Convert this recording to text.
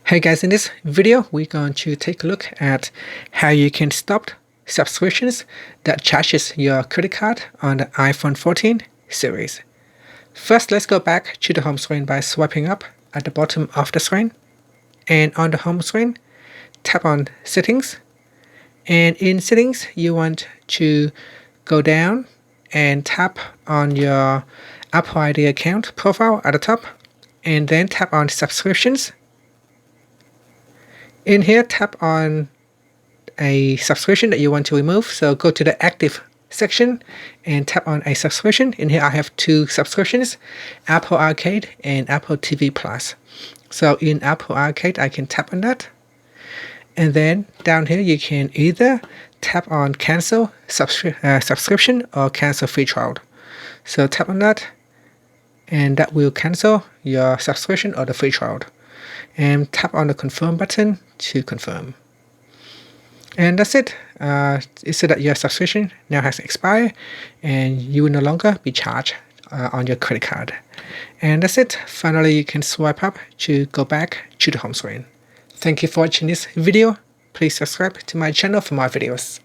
Hey guys, in this video, we're going to take a look at how you can stop subscriptions that charges your credit card on the iPhone 14 series. First, let's go back to the home screen by swiping up at the bottom of the screen. And on the home screen, tap on Settings. And in Settings, you want to go down and tap on your Apple ID account profile at the top. And then tap on Subscriptions. In here, tap on a subscription that you want to remove. So go to the active section and tap on a subscription. In here, I have two subscriptions, Apple Arcade and Apple TV Plus. So in Apple Arcade, I can tap on that. And then down here, you can either tap on cancel subscription or cancel free trial. So tap on that, and that will cancel your subscription or the free trial. And tap on the confirm button to confirm. And that's it. It said that your subscription now has expired and you will no longer be charged on your credit card. And that's it. Finally, you can swipe up to go back to the home screen. Thank you for watching this video. Please subscribe to my channel for more videos.